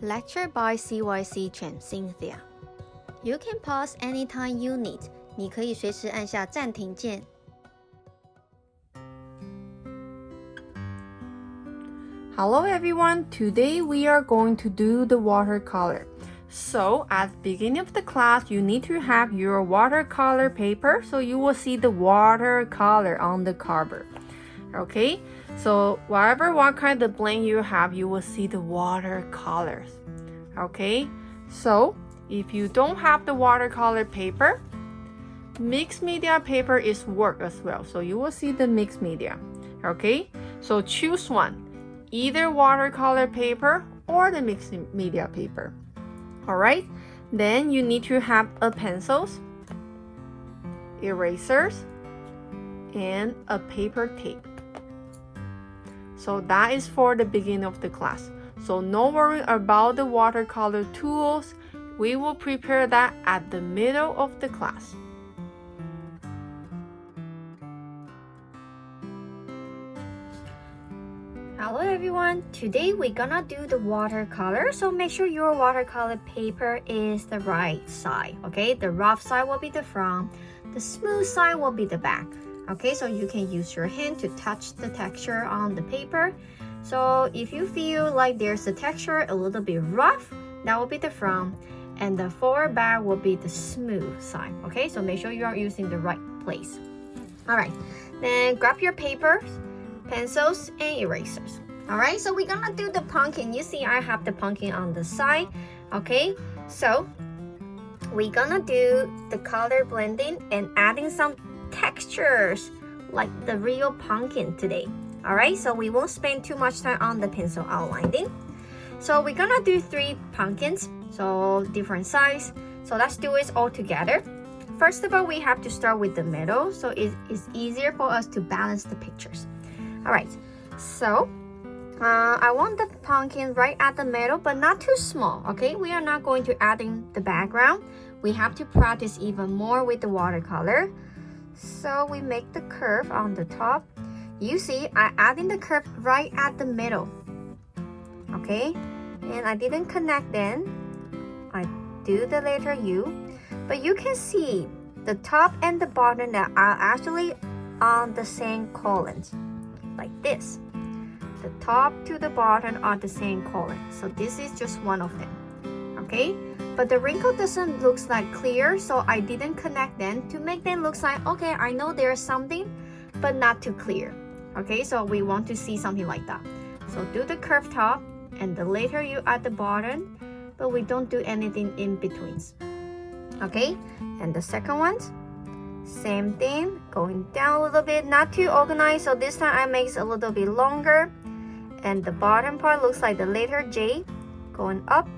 Lecture by CYC Chen Cynthia. You can pause anytime you need. 你可以随时按下暂停键。Hello everyone, today we are going to do the watercolor. So at the beginning of the class, you need to have your watercolor paper so you will see the watercolor on the cover. Okay, so what kind of blank you have, you will see the watercolors. Okay, so if you don't have the watercolor paper, mixed media paper is work as well. So you will see the mixed media. Okay, so choose one. Either watercolor paper or the mixed media paper. Alright, then you need to have a pencils, erasers, and a paper tape. So that is for the beginning of the class. So no worry about the watercolor tools. We will prepare that at the middle of the class. Hello everyone, today we're gonna do the watercolor, so make sure your watercolor paper is the right side, okay? The rough side will be the front, the smooth side will be the back, okay? So you can use your hand to touch the texture on the paper. So if you feel like there's a texture a little bit rough, that will be the front, and the forward back will be the smooth side, okay? So make sure you are using the right place. Alright, then grab your papers, pencils, and erasers. Alright, so we're gonna do the pumpkin. You see I have the pumpkin on the side. Okay, so we're gonna do the color blending and adding some textures like the real pumpkin today. Alright, so we won't spend too much time on the pencil outlining. So we're gonna do 3 pumpkins, so different size. So let's do it all together. First of all, we have to start with the middle, so it's easier for us to balance the pictures. Alright, so I want the pumpkin right at the middle, but not too small, okay? We are not going to add in the background. We have to practice even more with the watercolor. So we make the curve on the top. You see, I add in the curve right at the middle, okay? And I didn't connect then. I do the letter U. But you can see the top and the bottom that are actually on the same columns. Like this. The top to the bottom are the same color. So this is just one of them. Okay? But the wrinkle doesn't look like clear, so I didn't connect them to make them look like, okay, I know there's something, but not too clear. Okay, so we want to see something like that. So do the curved top and the letter U at the bottom, but we don't do anything in between. Okay? And the second one, same thing, going down a little bit, not too organized, so this time I make it a little bit longer, and the bottom part looks like the letter J, going up.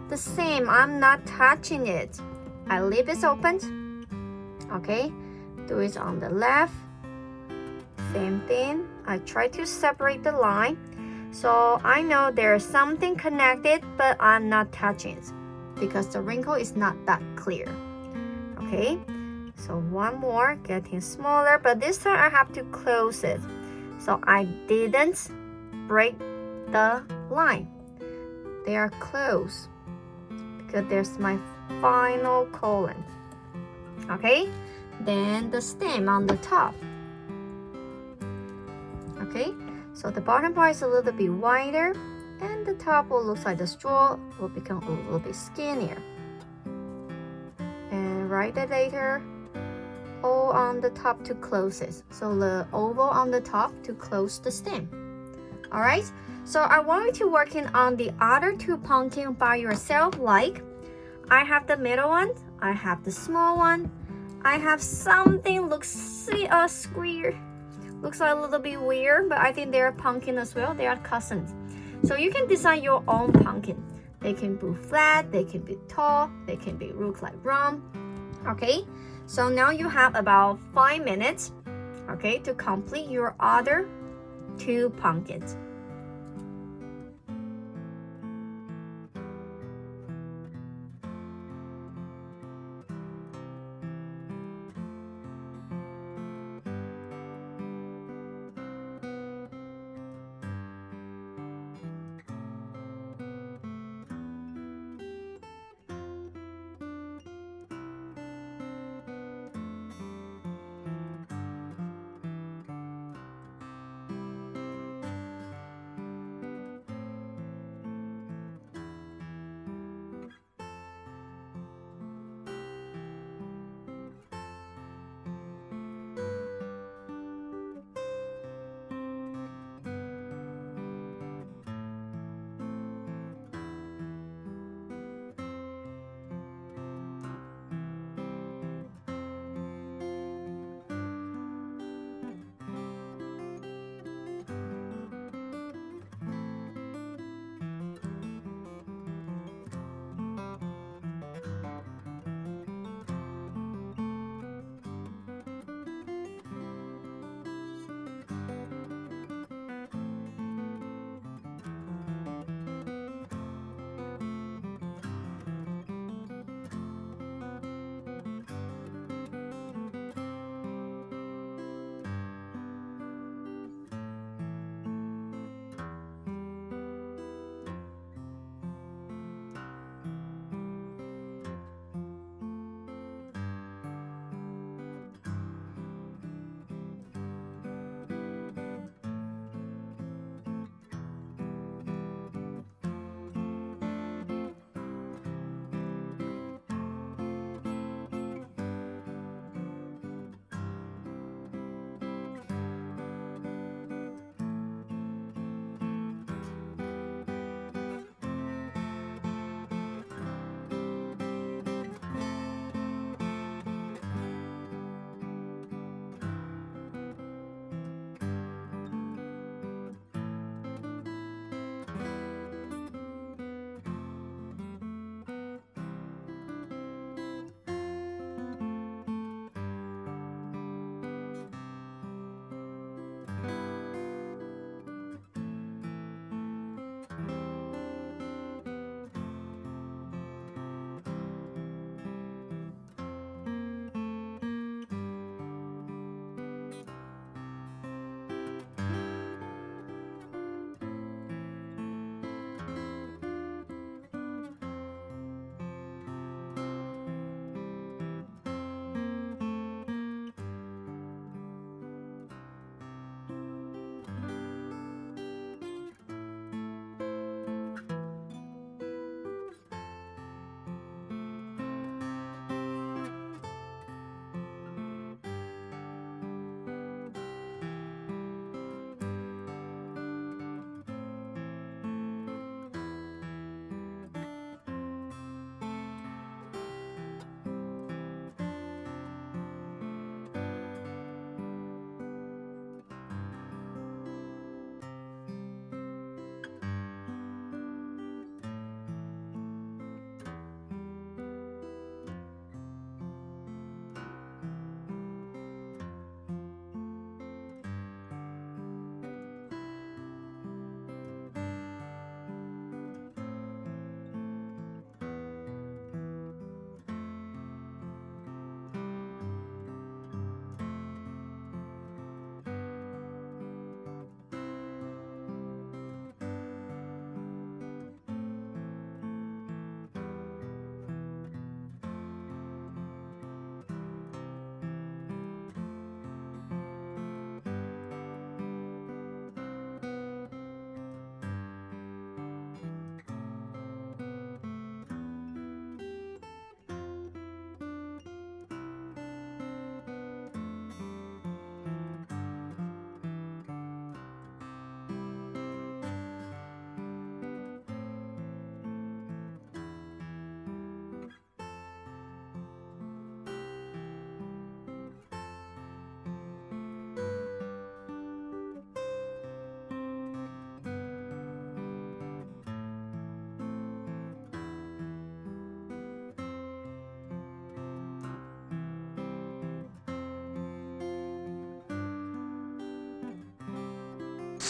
The same, I'm not touching it. I leave it open. Okay, do it on the left. Same thing, I try to separate the line, so I know there's something connected, but I'm not touching it because the wrinkle is not that clear. Okay. So one more, getting smaller, but this time I have to close it. So I didn't break the line. They are close because there's my final colon. Okay, then the stem on the top. Okay, so the bottom part is a little bit wider and the top will look like the straw will become a little bit skinnier. And write it later. O on the top to close it. So the oval on the top to close the stem. Alright, so I want you to work on the other 2 pumpkin by yourself. Like, I have the middle one, I have the small one, I have something looks square. Looks like a little bit weird, but I think they're pumpkin as well. They are cousins. So you can design your own pumpkin. They can be flat, they can be tall, they can be look like round. Okay, so now you have about 5 minutes, okay, to complete your other 2 pumpkins.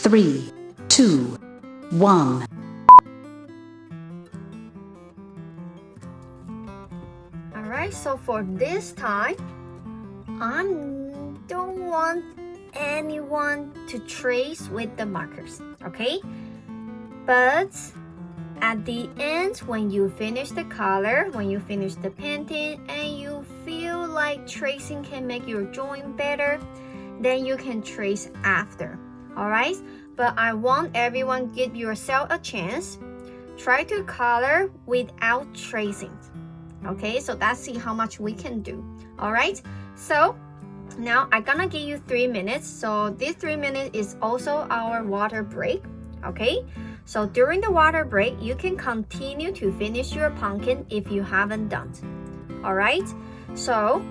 3, 2, 1. Alright, so for this time, I don't want anyone to trace with the markers, okay? But at the end, when you finish the color, when you finish the painting, and you feel like tracing can make your drawing better, then you can trace after, alright? But I want everyone give yourself a chance. Try to color without tracing. Okay, so let's see how much we can do. Alright, so now I'm gonna give you 3 minutes. So this 3 minutes is also our water break. Okay, so during the water break, you can continue to finish your pumpkin if you haven't done. Alright, so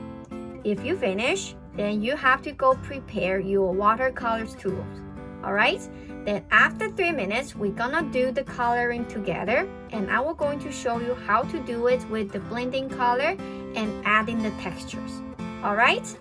if you finish, then you have to go prepare your watercolors tools. Alright, then after 3 minutes, we're gonna do the coloring together, and I will going to show you how to do it with the blending color and adding the textures. Alright?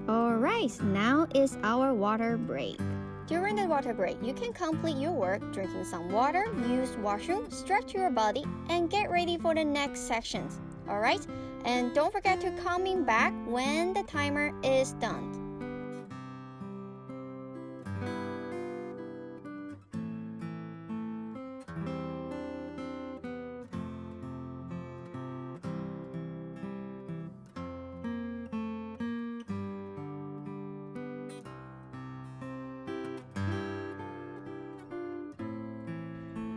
Alright, now is our water break. During the water break, you can complete your work drinking some water, use washroom, stretch your body, and get ready for the next sections. Alright? And don't forget to coming back when the timer is done.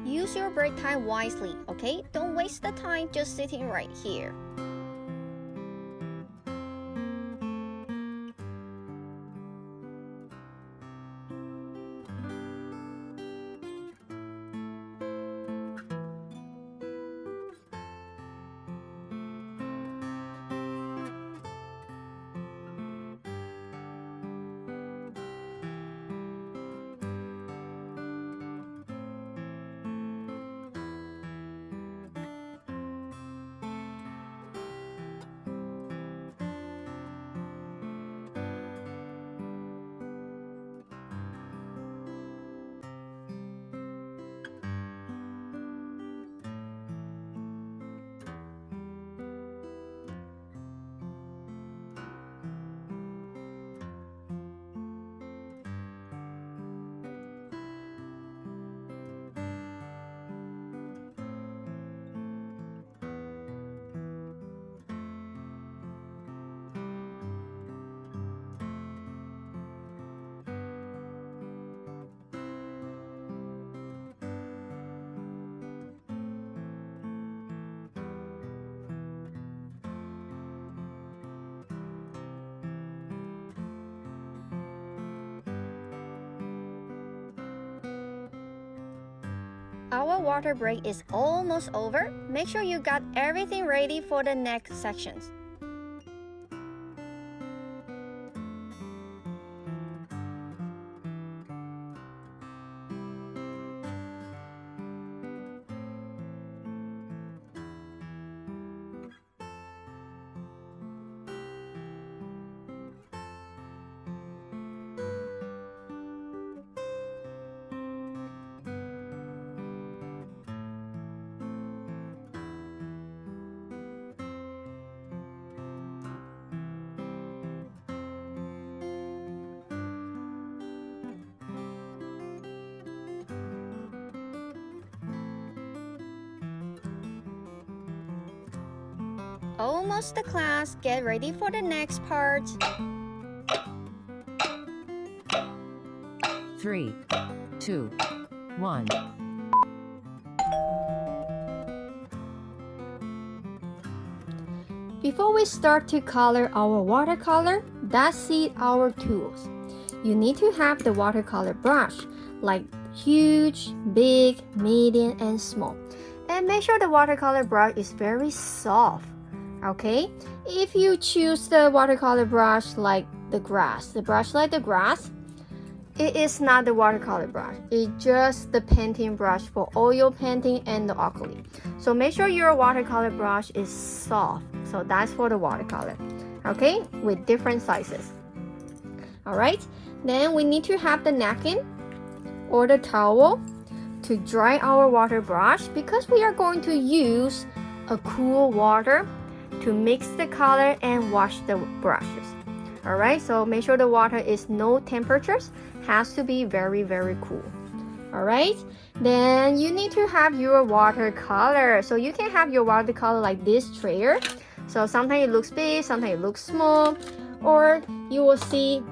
Use your break time wisely, okay? Don't waste the time just sitting right here. Our water break is almost over. Make sure you got everything ready for the next sections. Almost the class. Get ready for the next part. 3, 2, 1. Before we start to color our watercolor, let's see our tools. You need to have the watercolor brush, like huge, big, medium, and small. And make sure the watercolor brush is very soft. Okay, if you choose the watercolor brush like the grass, it is not the watercolor brush. It's just the painting brush for oil painting and the acrylic. So make sure your watercolor brush is soft. So that's for the watercolor. Okay, with different sizes. Alright, Then we need to have the napkin or the towel to dry our water brush because we are going to use a cool water to mix the color and wash the brushes. Alright, so make sure the water is no temperatures, has to be very, very cool. Alright, then you need to have your watercolor. So you can have your watercolor like this trayer. So sometimes it looks big, sometimes it looks small, or you will see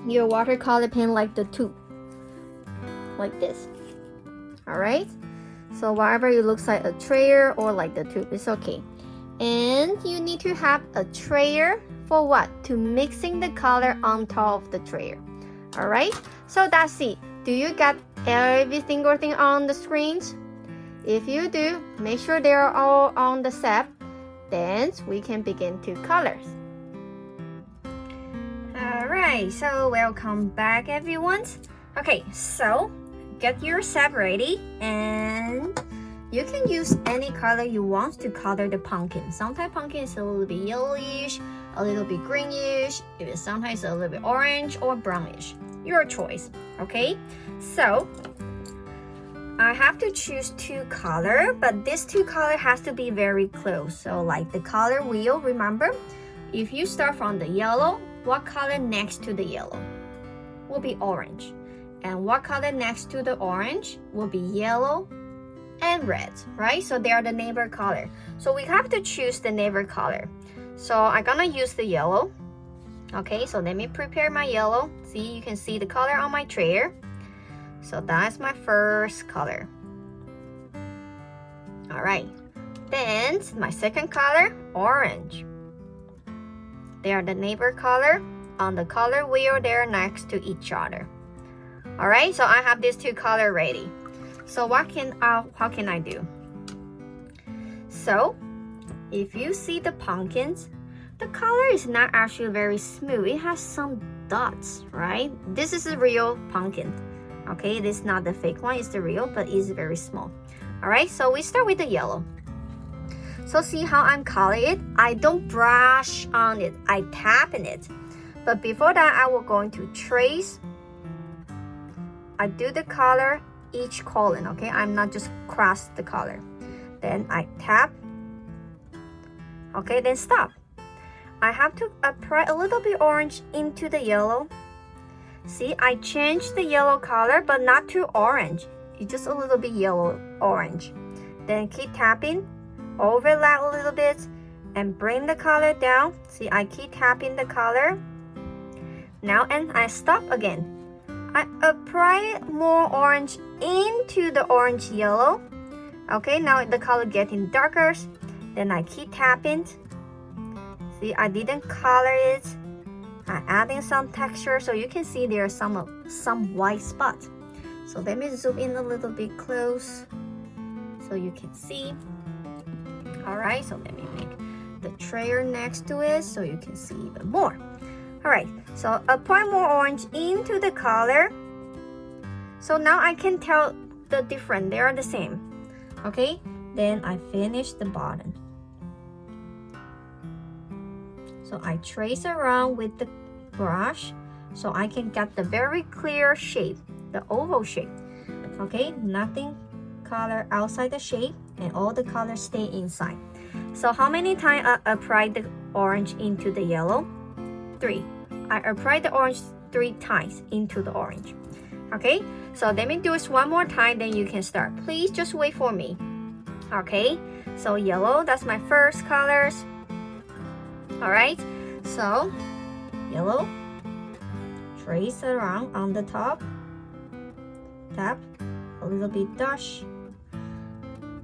your watercolor pen like the tube, like this. Alright, so whatever it looks like a trayer or like the tube, it's okay. And you need to have a trayer for what? To mixing the color on top of the trayer. Alright, so that's it. Do you get every single thing on the screens? If you do, make sure they are all on the set. Then we can begin to colors. Alright, so welcome back everyone. Okay, so get your set ready and you can use any color you want to color the pumpkin. Sometimes pumpkin is a little bit yellowish, a little bit greenish, even sometimes a little bit orange or brownish. Your choice, okay? So I have to choose two color, but this two color has to be very close. So like the color wheel, remember? If you start from the yellow, what color next to the yellow? Will be orange. And what color next to the orange will be yellow and red, right? So they are the neighbor color. So we have to choose the neighbor color. So I'm gonna use the yellow. Okay, so let me prepare my yellow. See, you can see the color on my tray. So that's my first color. All right, then my second color, orange. They are the neighbor color. On the color wheel, they're next to each other. All right, so I have these two color ready. So how can I do? So if you see the pumpkins, the color is not actually very smooth. It has some dots, right? This is a real pumpkin. Okay, this is not the fake one, it's the real, but it's very small. All right, so we start with the yellow. So see how I'm coloring it? I don't brush on it, I tap in it. But before that, I will going to trace. I do the color each column, okay? I'm not just cross the color. Then I tap. Okay, then stop. I have to apply a little bit orange into the yellow. See, I changed the yellow color, but not too orange. It's just a little bit yellow orange. Then keep tapping, overlap a little bit, and bring the color down. See, I keep tapping the color. Now, and I stop again. I apply more orange into the orange yellow. Okay, now the color getting darker. Then I keep tapping. See, I didn't color it. I'm adding some texture so you can see there are some white spots. So let me zoom in a little bit close so you can see. All right, so let me make the trayer next to it so you can see even more. All right, so apply more orange into the color. So now I can tell the difference. They are the same. Okay, then I finish the bottom. So I trace around with the brush so I can get the very clear shape, the oval shape. Okay, nothing color outside the shape and all the colors stay inside. So how many times I apply the orange into the yellow? 3. I apply the orange 3 times into the orange. Okay, so let me do this one more time, then you can start. Please just wait for me. Okay, so yellow, that's my first colors. All right, so yellow, trace around on the top, tap a little bit dash,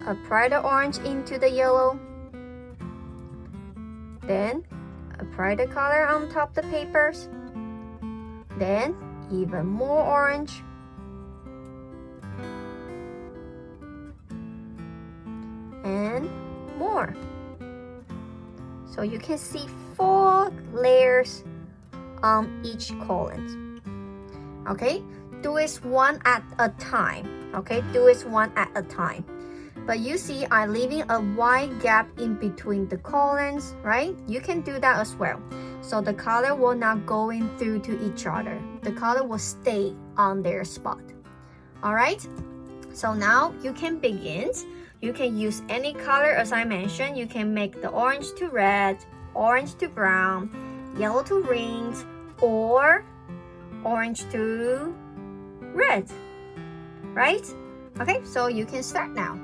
apply the orange into the yellow, then apply the color on top the papers, then even more orange, and more. So you can see 4 layers on each column. Okay, do it one at a time. Okay, do it one at a time. But you see, I'm leaving a wide gap in between the columns, right? You can do that as well. So the color will not go in through to each other. the color will stay on their spot. All right, so now you can begin. You can use any color as I mentioned. You can make the orange to red, orange to brown, yellow to rings, or orange to red, right? Okay, so you can start now.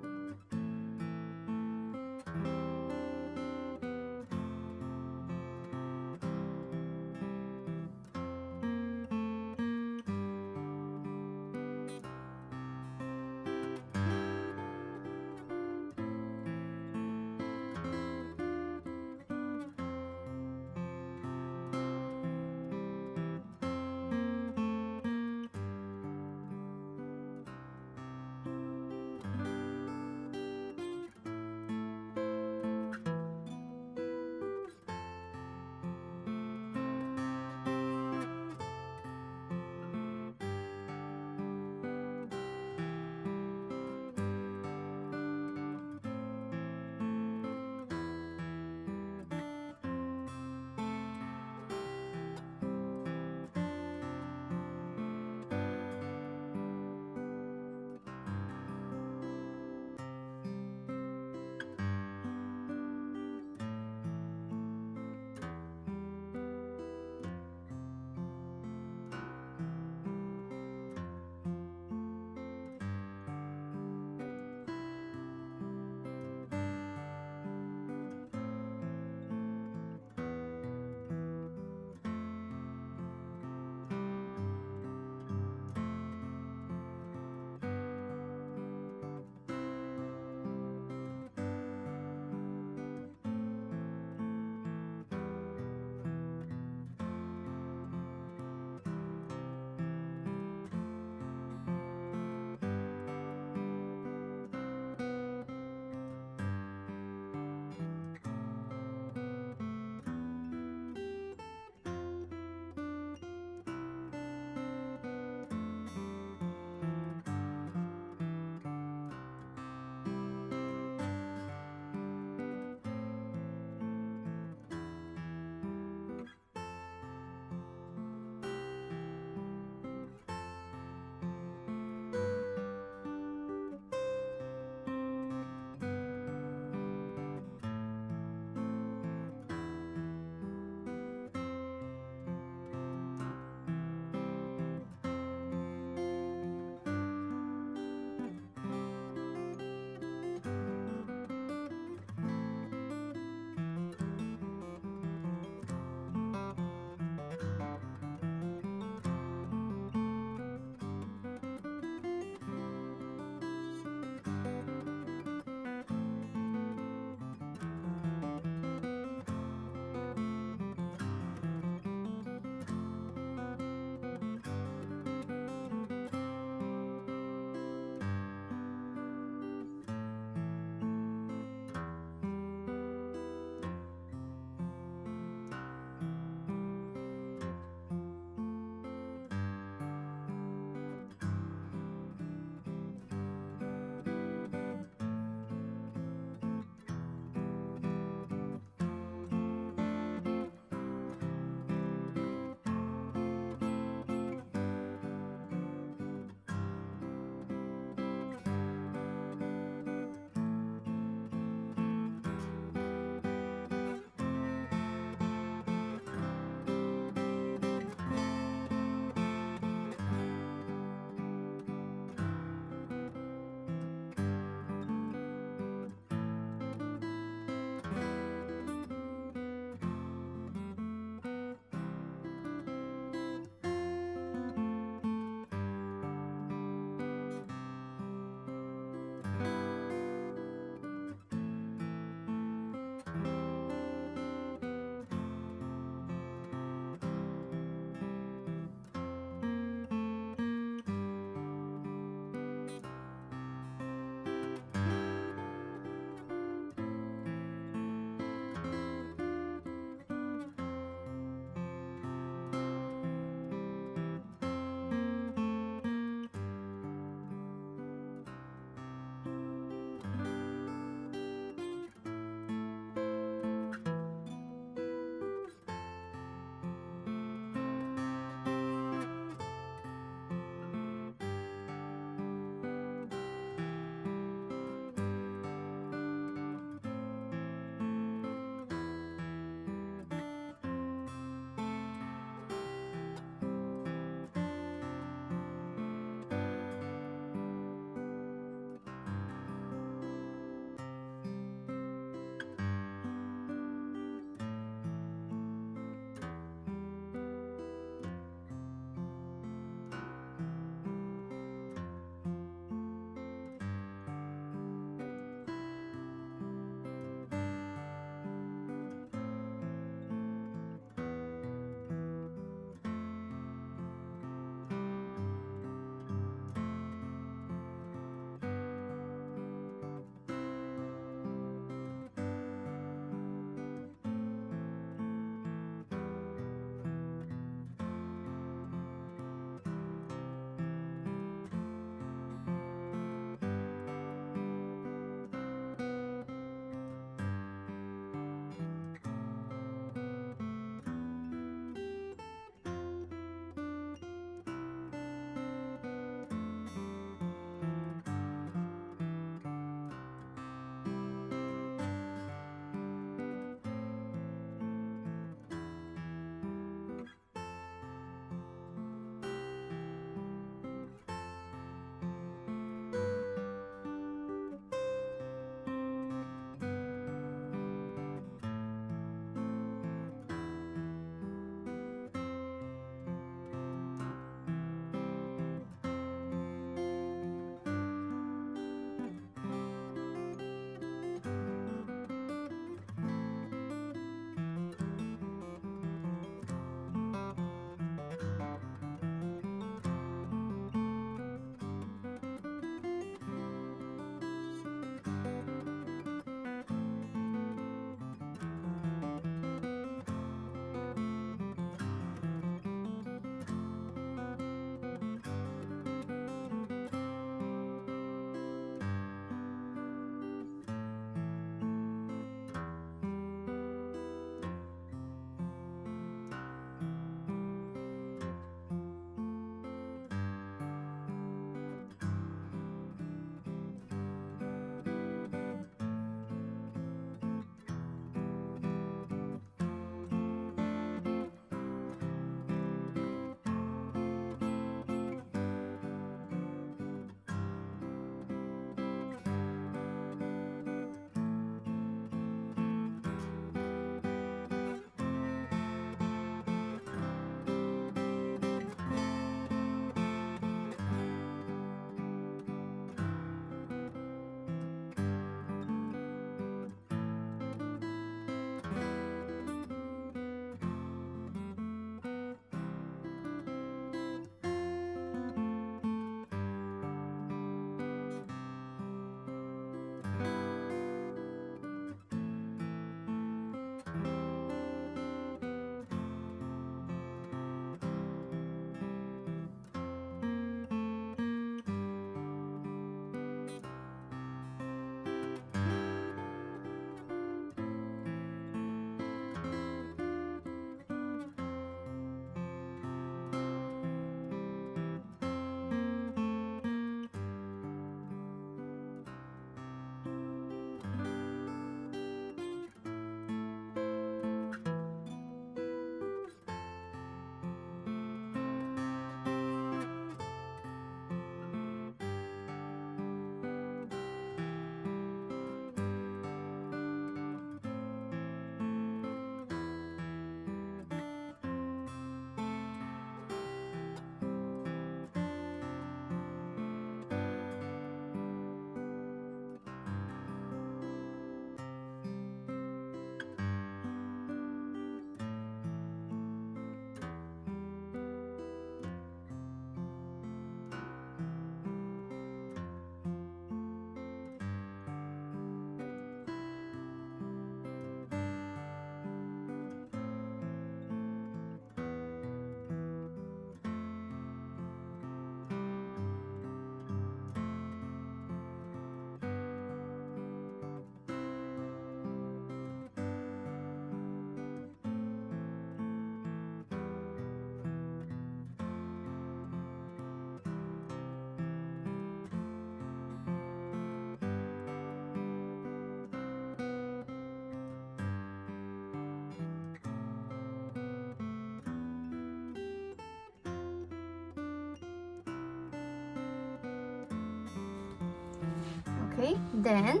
Okay, then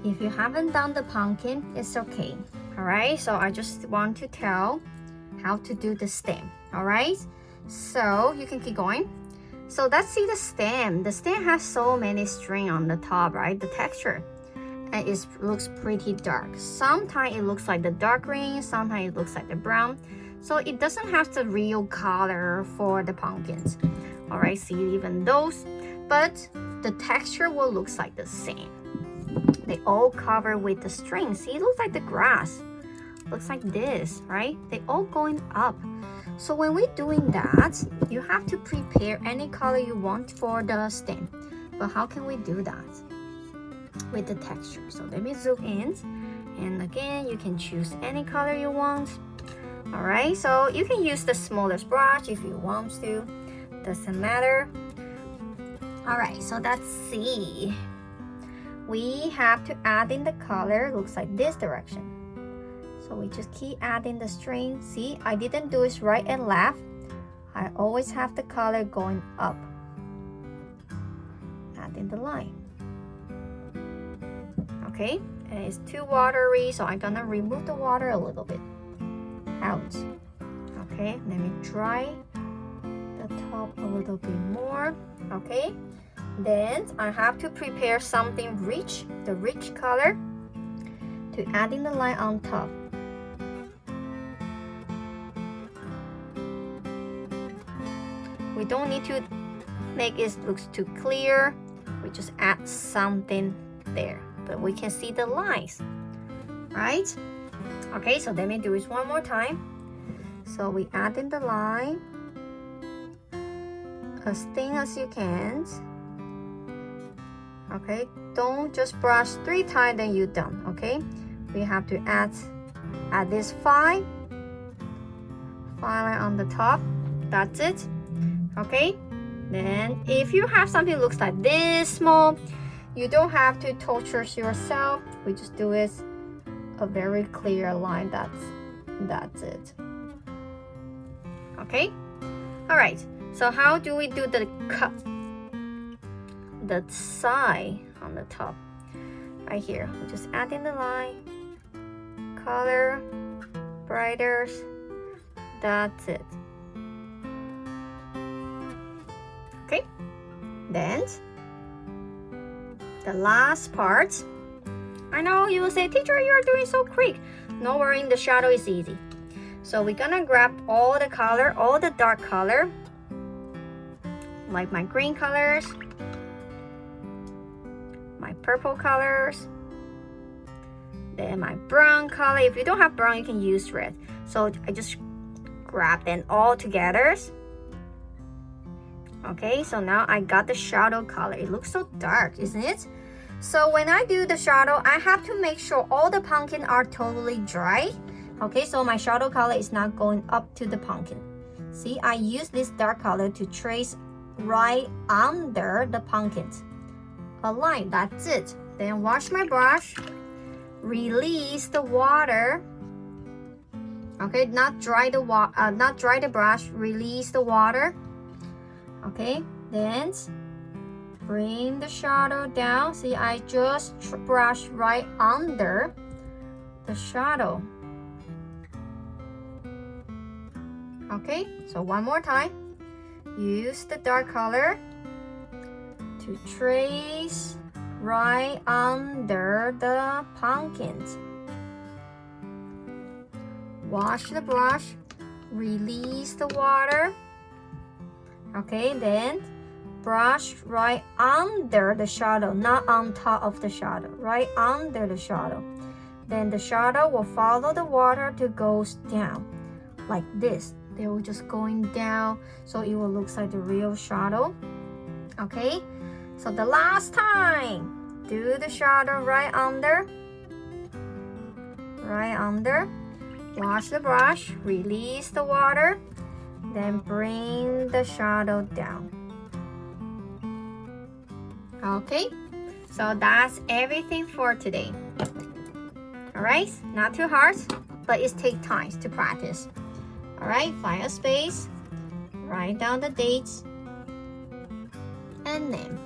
if you haven't done the pumpkin, it's okay. All right, so I just want to tell how to do the stem. All right, so you can keep going. So let's see the stem. The stem has so many string on the top, right? The texture, and it looks pretty dark. Sometimes it looks like the dark green, sometimes it looks like the brown. So it doesn't have the real color for the pumpkins. All right, see even those, but the texture will look like the same. They all cover with the string. See, it looks like the grass. Looks like this, right? They all going up. So when we're doing that, you have to prepare any color you want for the stem. But how can we do that? With the texture. So let me zoom in. And again, you can choose any color you want. All right, so you can use the smallest brush if you want to. Doesn't matter. All right, so let's see. We have to add in the color. Looks like this direction. So we just keep adding the string. See, I didn't do it right and left. I always have the color going up. Adding the line. Okay, and it's too watery, so I'm gonna remove the water a little bit out. Okay, let me dry the top a little bit more. Okay, then I have to prepare something rich, the rich color, to add in the line on top. We don't need to make it look too clear. We just add something there, but we can see the lines, right? Okay, so let me do this one more time. So we add in the line as thin as you can. Okay, don't just brush 3 times then you're done. Okay, we have to add this fine line on the top. That's it. Okay, then if you have something that looks like this small, you don't have to torture yourself. We just do it a very clear line. That's it. Okay, all right, so how do we do the cut, the side on the top? Right here, we just add in the line, color, brighter. That's it. Okay, then the last part. I know you will say, teacher, you are doing so quick. No worry, the shadow is easy. So we're gonna grab all the color, all the dark color, like my green colors, my purple colors, then my brown color. If you don't have brown, you can use red. So I just grab them all together. Okay, so now I got the shadow color. It looks so dark, isn't it? So when I do the shadow, I have to make sure all the pumpkin are totally dry. Okay, so my shadow color is not going up to the pumpkin. See, I use this dark color to trace right under the pumpkins. A line, that's it. Then wash my brush, release the water. Okay, not dry the brush, release the water. Okay, then bring the shadow down. See, I just brush right under the shadow. Okay, so one more time. Use the dark color to trace right under the pumpkins. Wash the brush, release the water. Okay, then brush right under the shadow, not on top of the shadow, right under the shadow. Then the shadow will follow the water to go down like this. They will just going down, so it will look like the real shadow. Okay, so the last time, do the shadow right under, wash the brush, release the water, then bring the shadow down. Okay, so that's everything for today. All right, not too hard, but it takes time to practice. All right, find a space, write down the dates and name.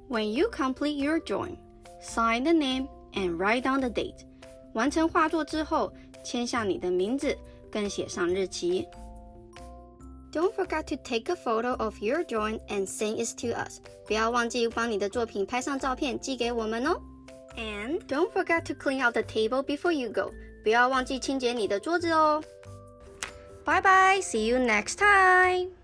When you complete your drawing, sign the name and write down the date. 完成画作之后，签下你的名字，更写上日期。Don't forget to take a photo of your drawing and send it to us. 不要忘记帮你的作品拍上照片寄给我们哦。And don't forget to clean out the table before you go. 不要忘记清洁你的桌子哦。Bye bye, see you next time.